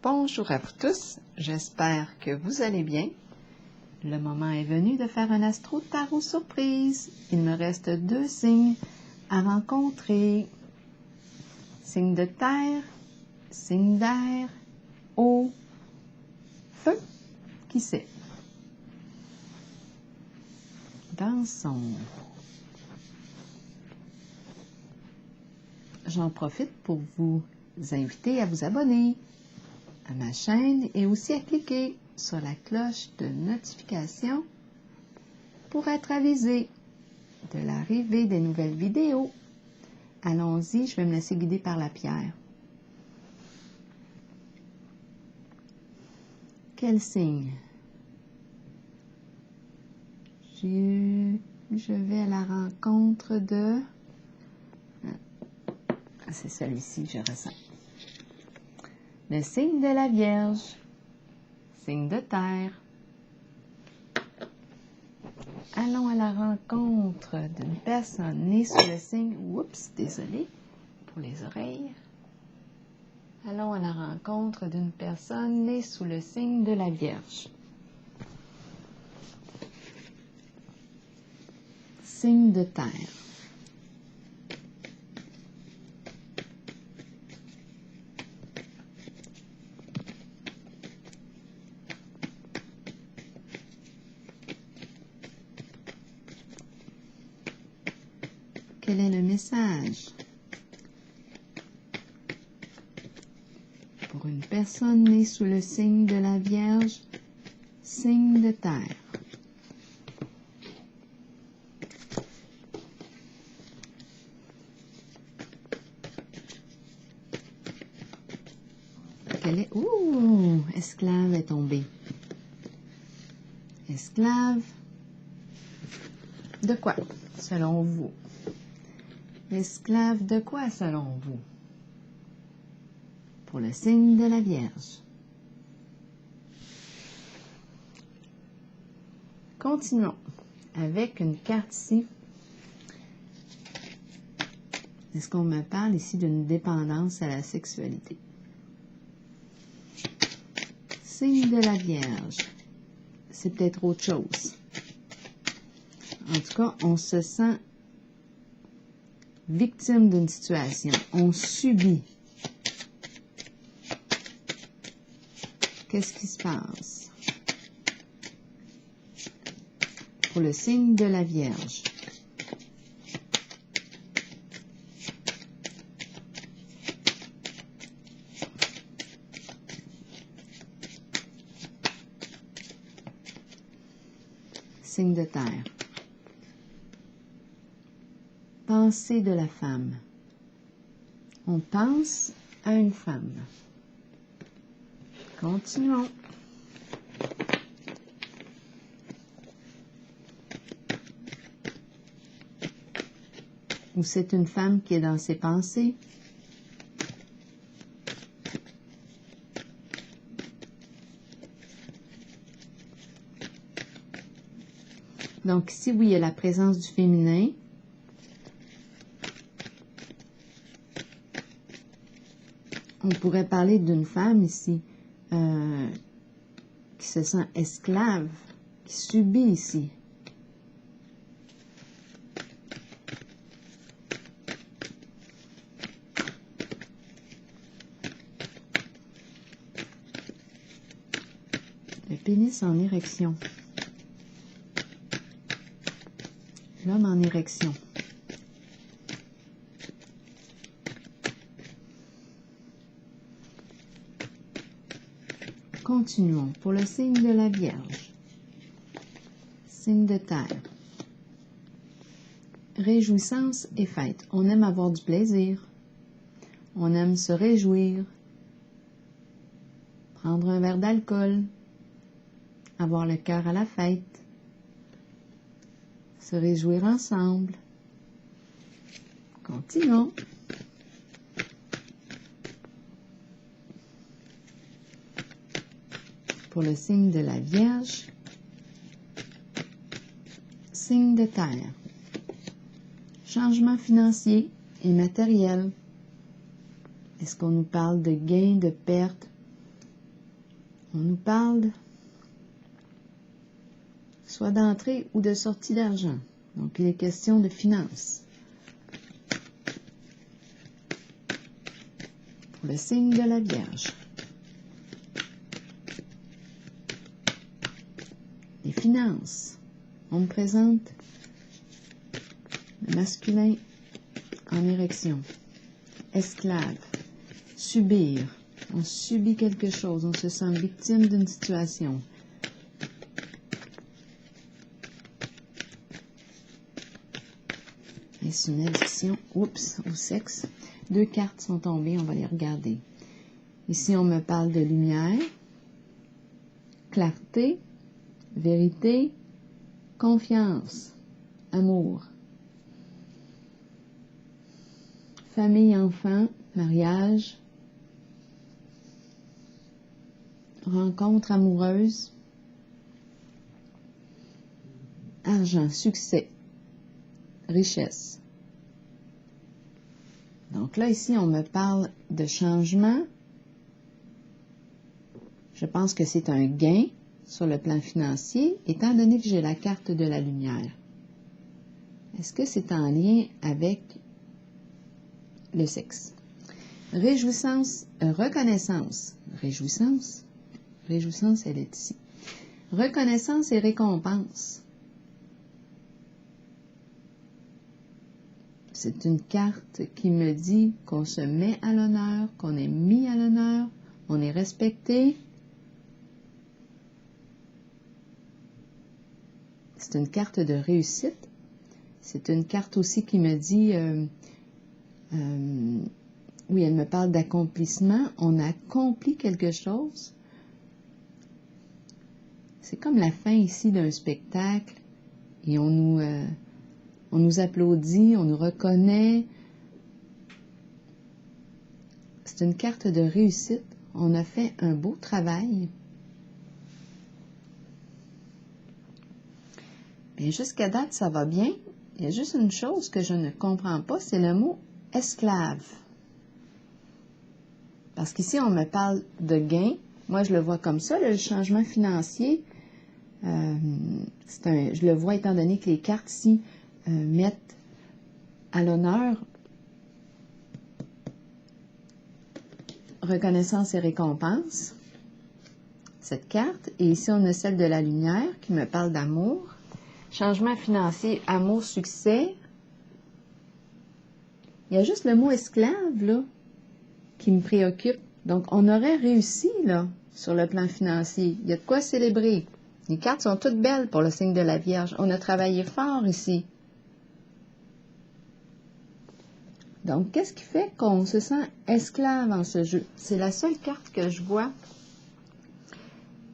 Bonjour à vous tous, j'espère que vous allez bien. Le moment est venu de faire un astro-tarot surprise. Il me reste 2 signes à rencontrer. Signe de terre, signe d'air, eau, feu, qui sait? Dansons. J'en profite pour vous inviter à vous abonner à ma chaîne et aussi à cliquer sur la cloche de notification pour être avisé de l'arrivée des nouvelles vidéos. Allons-y, je vais me laisser guider par la pierre. Quel signe? Je vais à la rencontre de... C'est celui-ci que je ressens. Le signe de la Vierge, signe de terre. Allons à la rencontre d'une personne née sous le signe... Oups, désolé pour les oreilles. Allons à la rencontre d'une personne née sous le signe de la Vierge. Signe de terre. Quel est le message pour une personne née sous le signe de la Vierge, signe de terre? Ouh, esclave est tombé. Esclave de quoi, selon vous? Esclave de quoi, selon vous? Pour le signe de la Vierge. Continuons avec une carte ici. Est-ce qu'on me parle ici d'une dépendance à la sexualité? Signe de la Vierge. C'est peut-être autre chose. En tout cas, on se sent victime d'une situation. On subit. Qu'est-ce qui se passe? Pour le signe de la Vierge. Signe de terre. Pensée de la femme. On pense à une femme. Continuons. Ou c'est une femme qui est dans ses pensées. Donc ici, oui, il y a la présence du féminin. On pourrait parler d'une femme ici qui se sent esclave, qui subit ici. Le pénis en érection. L'homme en érection. Continuons pour le signe de la Vierge. Signe de terre. Réjouissance et fête. On aime avoir du plaisir. On aime se réjouir. Prendre un verre d'alcool. Avoir le cœur à la fête. Se réjouir ensemble. Continuons. Pour le signe de la Vierge, signe de terre. Changement financier et matériel. Est-ce qu'on nous parle de gains, de pertes, On nous parle soit d'entrée ou de sortie d'argent. Donc, il est question de finances. Pour le signe de la Vierge. Les finances. On me présente le masculin en érection. Esclave. Subir. On subit quelque chose. On se sent victime d'une situation. Est-ce une addiction? Oups, au sexe. 2 cartes sont tombées, on va les regarder. Ici, on me parle de lumière, clarté, vérité, confiance, amour. Famille, enfant, mariage, rencontre amoureuse, argent, succès, richesse. Donc là, ici, on me parle de changement. Je pense que c'est un gain sur le plan financier, étant donné que j'ai la carte de la lumière. Est-ce que c'est en lien avec le sexe? Réjouissance, reconnaissance. Réjouissance, elle est ici. Reconnaissance et récompense. C'est une carte qui me dit qu'on se met à l'honneur, qu'on est mis à l'honneur, on est respecté. C'est une carte de réussite. C'est une carte aussi qui me dit, oui, elle me parle d'accomplissement. On accomplit quelque chose. C'est comme la fin ici d'un spectacle et on nous applaudit, on nous reconnaît. C'est une carte de réussite. On a fait un beau travail. Bien, jusqu'à date, ça va bien. Il y a juste une chose que je ne comprends pas, c'est le mot « esclave ». Parce qu'ici, on me parle de gain. Moi, je le vois comme ça, le changement financier. Je le vois étant donné que les cartes ici mettent à l'honneur reconnaissance et récompense, cette carte. Et ici, on a celle de la lumière qui me parle d'amour. Changement financier, amour, succès. Il y a juste le mot esclave, là, qui me préoccupe. Donc, on aurait réussi, là, sur le plan financier. Il y a de quoi célébrer. Les cartes sont toutes belles pour le signe de la Vierge. On a travaillé fort ici. Donc, qu'est-ce qui fait qu'on se sent esclave en ce jeu? C'est la seule carte que je vois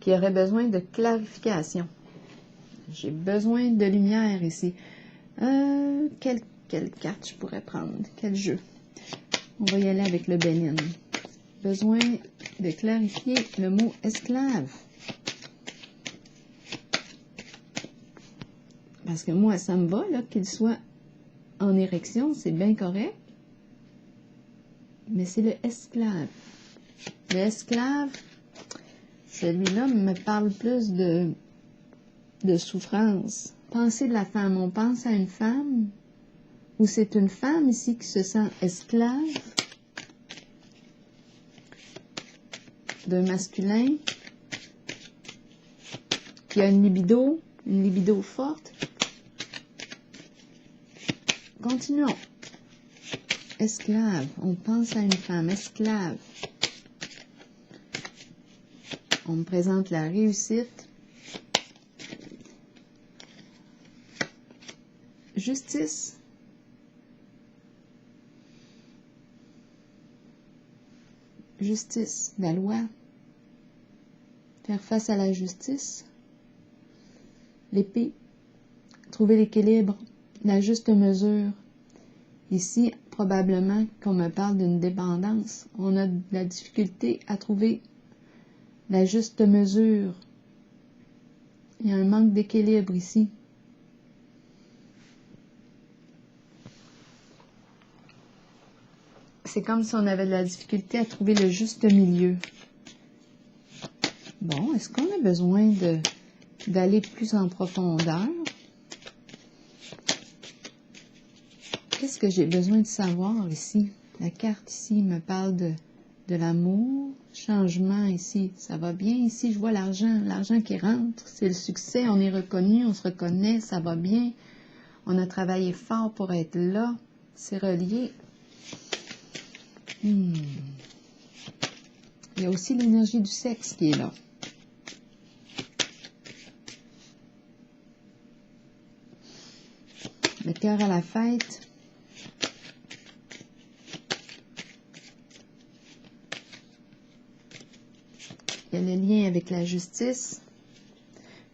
qui aurait besoin de clarification. J'ai besoin de lumière ici. Quelle carte je pourrais prendre? Quel jeu? On va y aller avec le Bénin. Besoin de clarifier le mot esclave. Parce que moi, ça me va, là, qu'il soit en érection, c'est bien correct. Mais c'est le esclave. Le esclave, celui-là me parle plus de souffrance. Pensez de la femme. On pense à une femme, ou c'est une femme ici qui se sent esclave d'un masculin qui a une libido forte. Continuons. Esclave. On pense à une femme esclave. On me présente la réussite. Justice. Justice, la loi. Faire face à la justice. L'épée. Trouver l'équilibre, la juste mesure. Ici, probablement qu'on me parle d'une dépendance. On a de la difficulté à trouver la juste mesure. Il y a un manque d'équilibre ici. C'est comme si on avait de la difficulté à trouver le juste milieu. Bon, est-ce qu'on a besoin d'aller plus en profondeur? Qu'est-ce que j'ai besoin de savoir ici? La carte ici me parle de l'amour, changement ici. Ça va bien ici, je vois l'argent qui rentre. C'est le succès, on est reconnu, on se reconnaît, ça va bien. On a travaillé fort pour être là. C'est relié. Il y a aussi l'énergie du sexe qui est là. Le cœur à la fête. Il y a le lien avec la justice.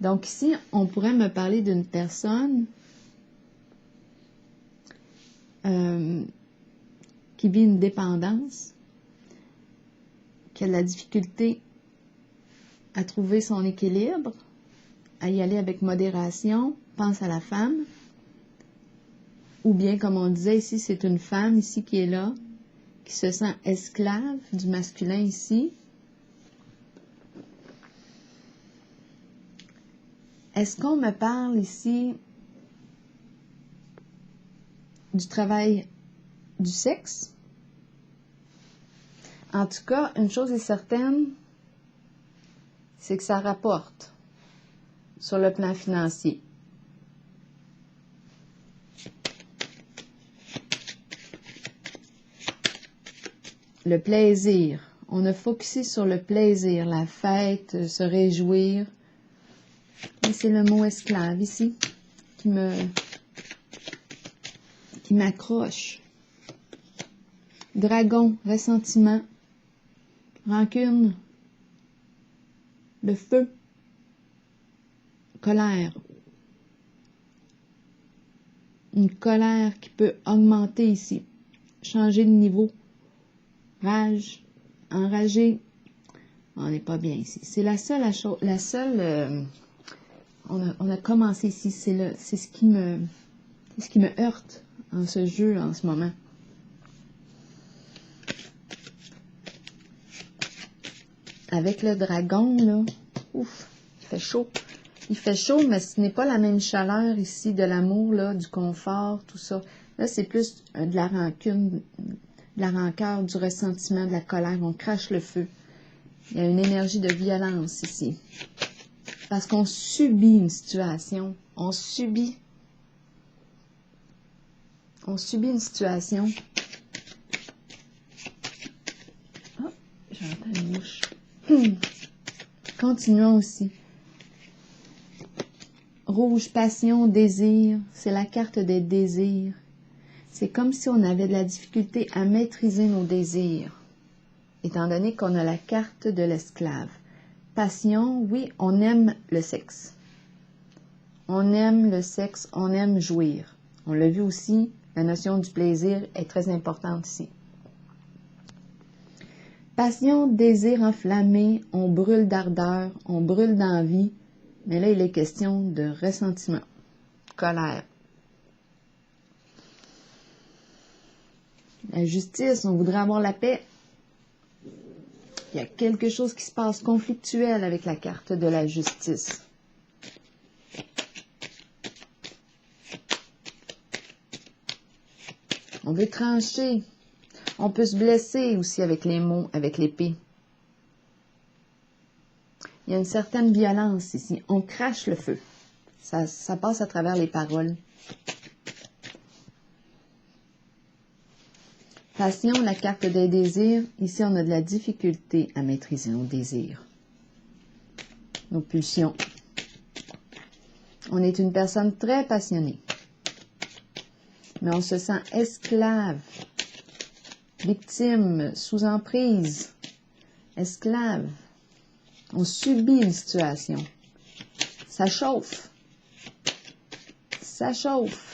Donc ici, on pourrait me parler d'une personne qui vit une dépendance, qui a de la difficulté à trouver son équilibre, à y aller avec modération, pense à la femme. Ou bien, comme on disait ici, c'est une femme ici qui est là, qui se sent esclave du masculin ici. Est-ce qu'on me parle ici du travail du sexe? En tout cas, une chose est certaine, c'est que ça rapporte sur le plan financier. Le plaisir. On a focusé sur le plaisir, la fête, se réjouir. Et c'est le mot esclave ici qui m'accroche. Dragon, ressentiment, rancune, le feu, colère. Une colère qui peut augmenter ici, changer de niveau. Rage, enragé, on n'est pas bien ici. C'est la seule, on a commencé ici, c'est ce qui me heurte en ce jeu en ce moment. Avec le dragon, là, ouf, il fait chaud. Il fait chaud, mais ce n'est pas la même chaleur ici de l'amour, là, du confort, tout ça. Là, c'est plus de la rancune, de la rancœur, du ressentiment, de la colère. On crache le feu. Il y a une énergie de violence ici. Parce qu'on subit une situation. On subit une situation. Oh, j'entends une mouche. Continuons aussi. Rouge, passion, désir. C'est la carte des désirs. C'est comme si on avait de la difficulté à maîtriser nos désirs, étant donné qu'on a la carte de l'esclave. Passion, oui, on aime le sexe. On aime le sexe, on aime jouir. On l'a vu aussi, la notion du plaisir est très importante ici. Passion, désir enflammé, on brûle d'ardeur, on brûle d'envie, mais là, il est question de ressentiment, colère. La justice, on voudrait avoir la paix. Il y a quelque chose qui se passe conflictuel avec la carte de la justice. On veut trancher. On peut se blesser aussi avec les mots, avec l'épée. Il y a une certaine violence ici. On crache le feu. Ça passe à travers les paroles. Passion, la carte des désirs. Ici, on a de la difficulté à maîtriser nos désirs, nos pulsions. On est une personne très passionnée, mais on se sent esclave, victime, sous emprise, esclave. On subit une situation. Ça chauffe. Ça chauffe.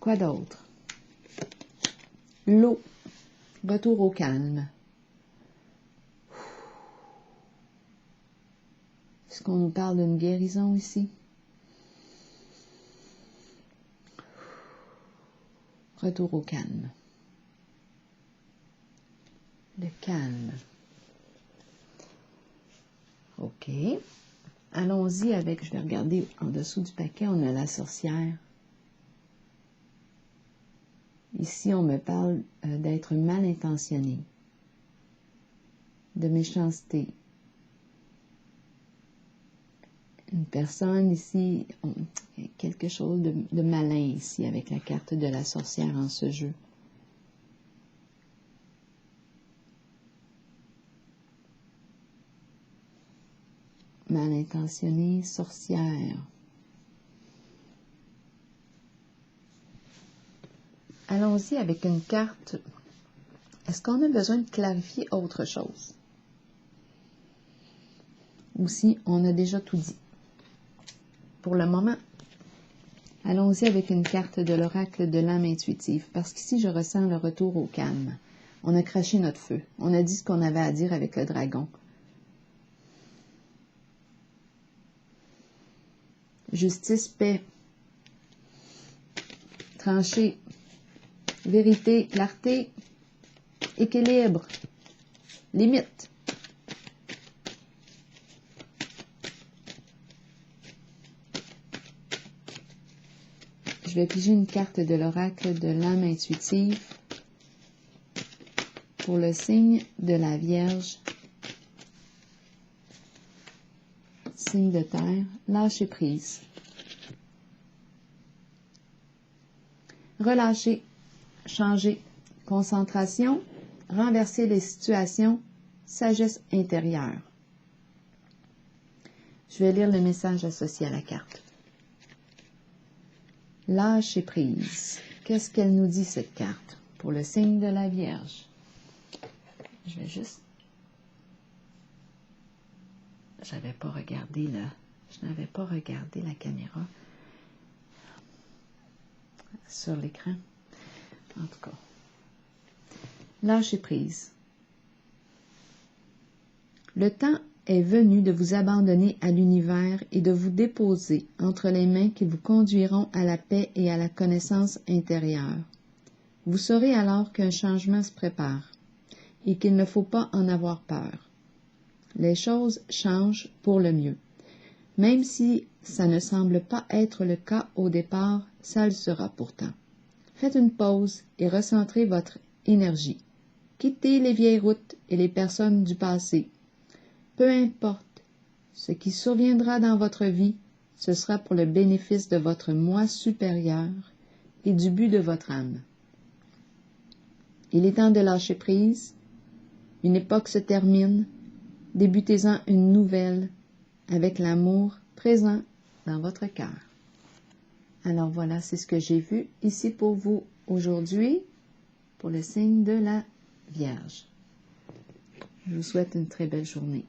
Quoi d'autre? L'eau. Retour au calme. Est-ce qu'on nous parle d'une guérison ici? Retour au calme. Le calme. OK. Allons-y avec, je vais regarder en dessous du paquet, on a la sorcière. Ici, on me parle d'être mal intentionné, de méchanceté. Une personne ici, quelque chose de malin ici avec la carte de la sorcière en ce jeu. Mal intentionné, sorcière. Allons-y avec une carte. Est-ce qu'on a besoin de clarifier autre chose? Ou si on a déjà tout dit? Pour le moment, allons-y avec une carte de l'oracle de l'âme intuitive, parce qu'ici, je ressens le retour au calme. On a craché notre feu. On a dit ce qu'on avait à dire avec le dragon. Justice, paix, tranchée, vérité, clarté, équilibre, limite. Je vais piger une carte de l'oracle de l'âme intuitive pour le signe de la Vierge. Signe de terre, lâcher prise. Relâcher, changer, concentration, renverser les situations, sagesse intérieure. Je vais lire le message associé à la carte. Lâcher prise. Qu'est-ce qu'elle nous dit, cette carte, pour le signe de la Vierge? Je vais juste... Je n'avais pas regardé la caméra sur l'écran. En tout cas. Lâcher prise. Le temps est venu de vous abandonner à l'univers et de vous déposer entre les mains qui vous conduiront à la paix et à la connaissance intérieure. Vous saurez alors qu'un changement se prépare et qu'il ne faut pas en avoir peur. Les choses changent pour le mieux. Même si ça ne semble pas être le cas au départ, ça le sera pourtant. Faites une pause et recentrez votre énergie. Quittez les vieilles routes et les personnes du passé. Peu importe ce qui surviendra dans votre vie, ce sera pour le bénéfice de votre moi supérieur et du but de votre âme. Il est temps de lâcher prise. Une époque se termine. Débutez-en une nouvelle avec l'amour présent dans votre cœur. Alors voilà, c'est ce que j'ai vu ici pour vous aujourd'hui, pour le signe de la Vierge. Je vous souhaite une très belle journée.